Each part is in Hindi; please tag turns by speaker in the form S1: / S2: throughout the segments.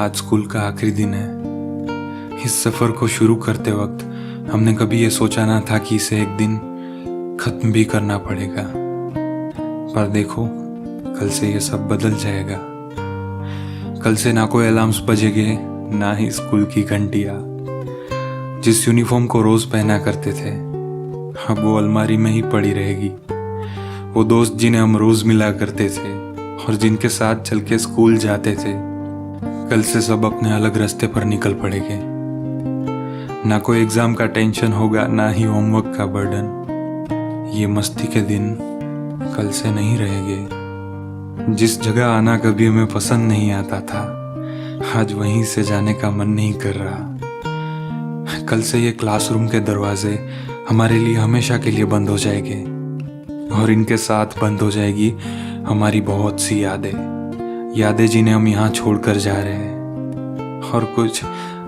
S1: आज स्कूल का आखिरी दिन है। इस सफ़र को शुरू करते वक्त हमने कभी ये सोचा ना था कि इसे एक दिन ख़त्म भी करना पड़ेगा। पर देखो, कल से ये सब बदल जाएगा। कल से ना कोई अलार्म्स बजेंगे, ना ही स्कूल की घंटियाँ। जिस यूनिफॉर्म को रोज़ पहना करते थे, अब वो अलमारी में ही पड़ी रहेगी। वो दोस्त जिन्हें हम रोज़ मिला करते थे और जिनके साथ चल के स्कूल जाते थे, कल से सब अपने अलग रास्ते पर निकल पड़ेंगे। ना कोई एग्ज़ाम का टेंशन होगा, ना ही होमवर्क का बर्डन। ये मस्ती के दिन कल से नहीं रहेंगे। जिस जगह आना कभी हमें पसंद नहीं आता था, आज वहीं से जाने का मन नहीं कर रहा। कल से ये क्लासरूम के दरवाजे हमारे लिए हमेशा के लिए बंद हो जाएंगे और इनके साथ बंद हो जाएगी हमारी बहुत सी यादें जिन्हें हम यहाँ छोड़कर जा रहे हैं और कुछ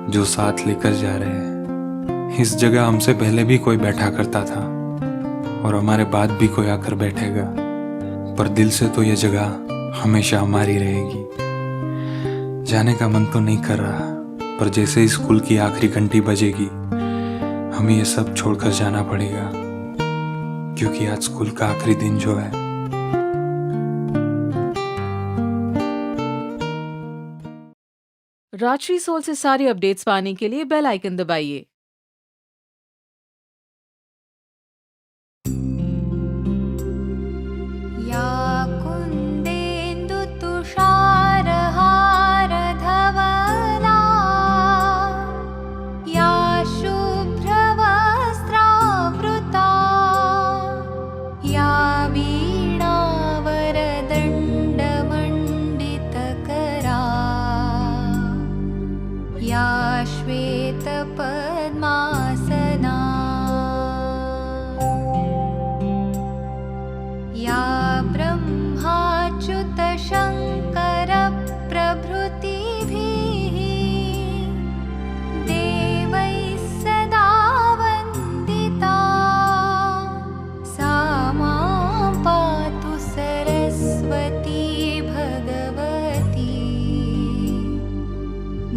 S1: जो साथ लेकर जा रहे हैं। इस जगह हमसे पहले भी कोई बैठा करता था और हमारे बाद भी कोई आकर बैठेगा, पर दिल से तो ये जगह हमेशा हमारी रहेगी। जाने का मन तो नहीं कर रहा, पर जैसे ही स्कूल की आखिरी घंटी बजेगी, हमें ये सब छोड़कर जाना पड़ेगा, क्योंकि आज स्कूल का आखिरी दिन जो है।
S2: राजश्री सोल से सारी अपडेट्स पाने के लिए बेल आइकन दबाइए।
S3: या कुन्देन्दु तुषारहार धवला, या शुभ्रवस्त्रावृता, या वीणावरदण्डमण्डितकरा, या श्वेतपद्मासना, या ब्रह्माच्युतशङ्करप्रभृतिभिः देवैः सदा वन्दिता, सा मां पातु सरस्वती भगवती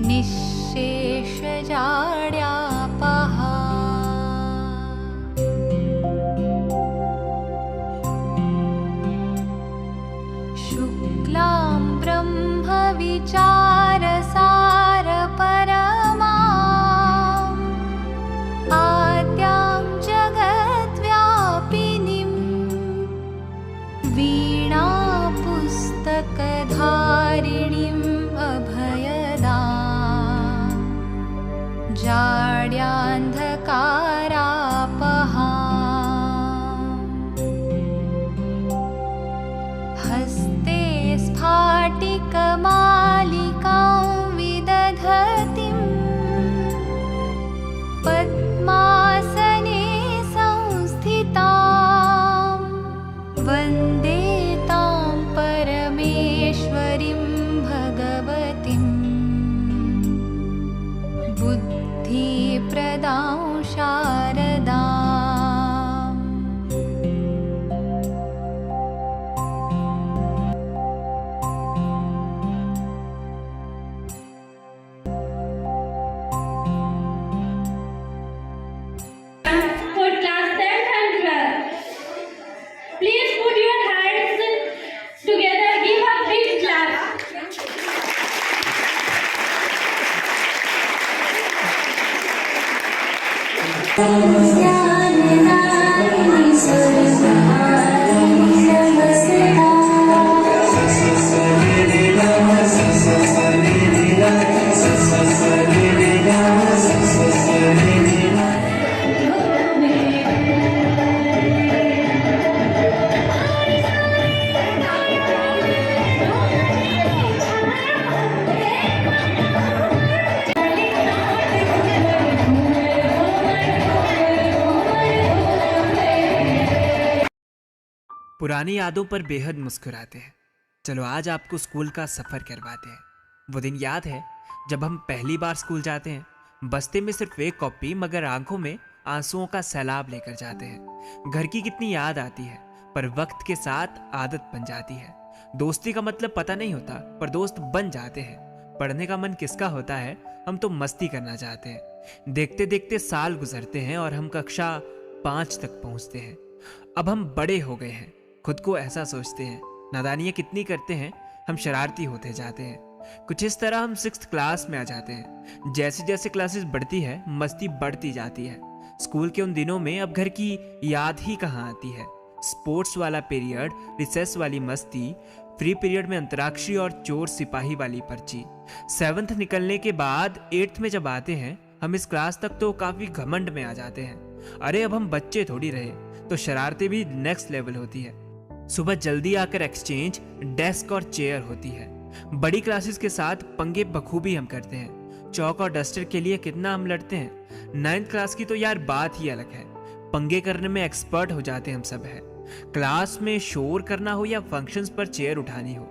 S3: निःशेषजाड्यापहा। शुक्लां ब्रह्मविचारसारपरमाम् आद्यां जगद्व्यापिनीं वीणापुस्तकधारिणीम् अभयदाम् जाड्यान्धकारापहाम्। हस्ते स्फाटिकमालिकां विदधतीं पद्मासने संस्थितां वन्दे तां परमेश्वरीं भगवतीं बुद्धिप्रदां शारदाम्।
S4: For class 10th and 12th. Please put your hands together, give a big clap.
S5: पुरानी यादों पर बेहद मुस्कुराते हैं। चलो आज आपको स्कूल का सफ़र करवाते हैं। वो दिन याद है जब हम पहली बार स्कूल जाते हैं, बस्ते में सिर्फ एक कॉपी मगर आंखों में आंसुओं का सैलाब लेकर जाते हैं। घर की कितनी याद आती है, पर वक्त के साथ आदत बन जाती है। दोस्ती का मतलब पता नहीं होता, पर दोस्त बन जाते हैं। पढ़ने का मन किसका होता है, हम तो मस्ती करना चाहते हैं। देखते देखते साल गुजरते हैं और हम कक्षा 5 तक पहुंचते हैं। अब हम बड़े हो गए हैं, खुद को ऐसा सोचते हैं। नादानियाँ कितनी करते हैं, हम शरारती होते जाते हैं। कुछ इस तरह हम 6th क्लास में आ जाते हैं। जैसे जैसे क्लासेस बढ़ती है, मस्ती बढ़ती जाती है। स्कूल के उन दिनों में अब घर की याद ही कहाँ आती है। स्पोर्ट्स वाला पीरियड, रिसेस वाली मस्ती, फ्री पीरियड में अंतराक्षरी और चोर सिपाही वाली पर्ची। 7th निकलने के बाद 8th में जब आते हैं, हम इस क्लास तक तो काफी घमंड में आ जाते हैं। अरे अब हम बच्चे थोड़ी रहे, तो शरारतें भी नेक्स्ट लेवल होती है। सुबह जल्दी आकर एक्सचेंज, डेस्क और चेयर होती है। बड़ी क्लासेस के साथ पंगे बखूबी हम करते हैं। चौक और डस्टर के लिए कितना हम लड़ते हैं। 9th क्लास की तो यार बात ही अलग है। पंगे करने में एक्सपर्ट हो जाते हम सब है। क्लास में शोर करना हो या फंक्शंस पर चेयर उठानी हो,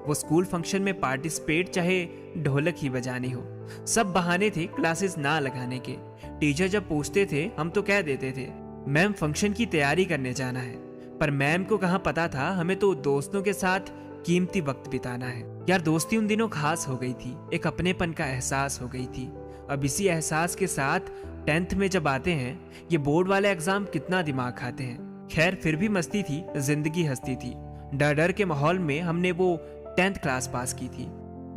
S5: वो स्कूल फंक्शन में पार्टिसिपेट चाहे ढोलक ही बजानी हो, सब बहाने थे क्लासेस ना लगाने के। टीचर जब पूछते थे हम तो कह देते थे मैम फंक्शन की तैयारी करने जाना है। पर मैम को कहाँ पता था हमें तो दोस्तों के साथ कीमती वक्त बिताना है। यार दोस्ती उन दिनों खास हो गई थी, एक अपनेपन का एहसास हो गई थी। अब इसी एहसास के साथ 10th में जब आते हैं, ये बोर्ड वाले एग्जाम कितना दिमाग खाते हैं। खैर फिर भी मस्ती थी, जिंदगी हंसती थी। डर डर के माहौल में हमने वो 10th क्लास पास की थी।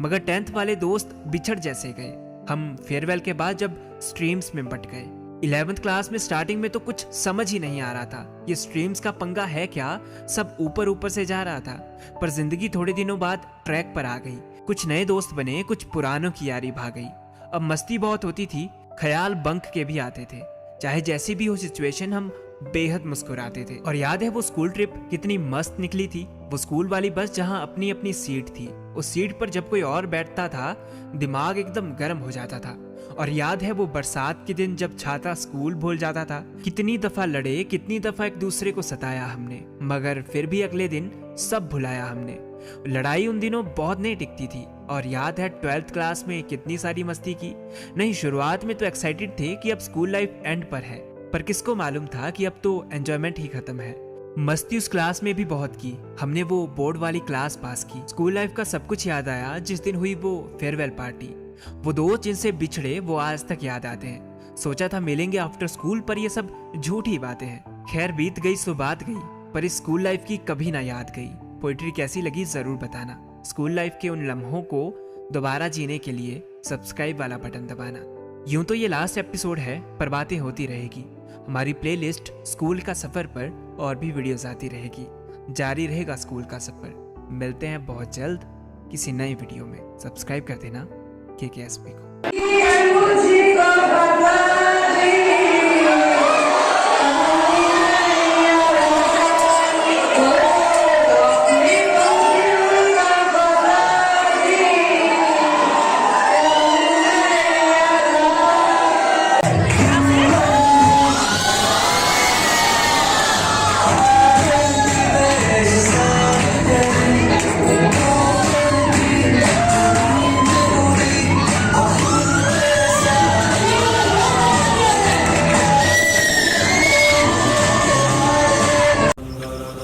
S5: मगर 10th वाले दोस्त बिछड़ जैसे गए। हम फेयरवेल के बाद जब स्ट्रीम्स में बट गए। 11th क्लास में स्टार्टिंग में तो कुछ समझ ही नहीं आ रहा था, ये स्ट्रीम्स का पंगा है क्या, सब ऊपर ऊपर से जा रहा था। पर जिंदगी थोड़े दिनों बाद ट्रैक पर आ गई। कुछ नए दोस्त बने, कुछ पुरानों की यारी भाग गई। अब मस्ती बहुत होती थी, ख्याल बंक के भी आते थे। चाहे जैसी भी हो सिचुएशन, हम बेहद मुस्कुराते थे। और याद है वो स्कूल ट्रिप कितनी मस्त निकली थी। वो स्कूल वाली बस जहाँ अपनी अपनी सीट थी, उस सीट पर जब कोई और बैठता था दिमाग एकदम गर्म हो जाता था। और याद है वो बरसात के दिन जब छाता स्कूल भूल जाता था, कितनी दफा लड़े, कितनी दफा एक दूसरे को सताया हमने, मगर फिर भी अगले दिन सब भुलाया हमने। लड़ाई उन दिनों बहुत नहीं टिकती थी। और याद है 12th क्लास में कितनी सारी मस्ती की। नहीं, शुरुआत में तो एक्साइटेड थे कि अब स्कूल लाइफ एंड पर है, पर किसको मालूम था कि अब तो एंजॉयमेंट ही खत्म है। मस्ती उस क्लास में भी बहुत की। हमने वो बोर्ड वाली क्लास पास की। स्कूल लाइफ का सब कुछ याद आया जिस दिन हुई वो फेयरवेल पार्टी। वो दोस्त जिनसे बिछड़े वो आज तक याद आते हैं। सोचा था मिलेंगे आफ्टर स्कूल, पर ये सब झूठी बातें हैं। खैर बीत गई सो बात गई, पर इस स्कूल लाइफ की कभी ना याद गई। पोइट्री कैसी लगी जरूर बताना। स्कूल लाइफ के उन लम्हों को दोबारा जीने के लिए सब्सक्राइब वाला बटन दबाना। यूं तो ये लास्ट एपिसोड है, पर बातें होती रहेगी। हमारी प्लेलिस्ट स्कूल का सफर पर और भी वीडियोस आती रहेगी। जारी रहेगा स्कूल का सफर। मिलते हैं बहुत जल्द किसी नए वीडियो में। सब्सक्राइब कर देना KKSP को।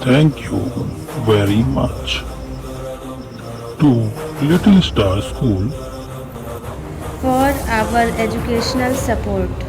S6: Thank you very much to Little Star School
S7: for our educational support.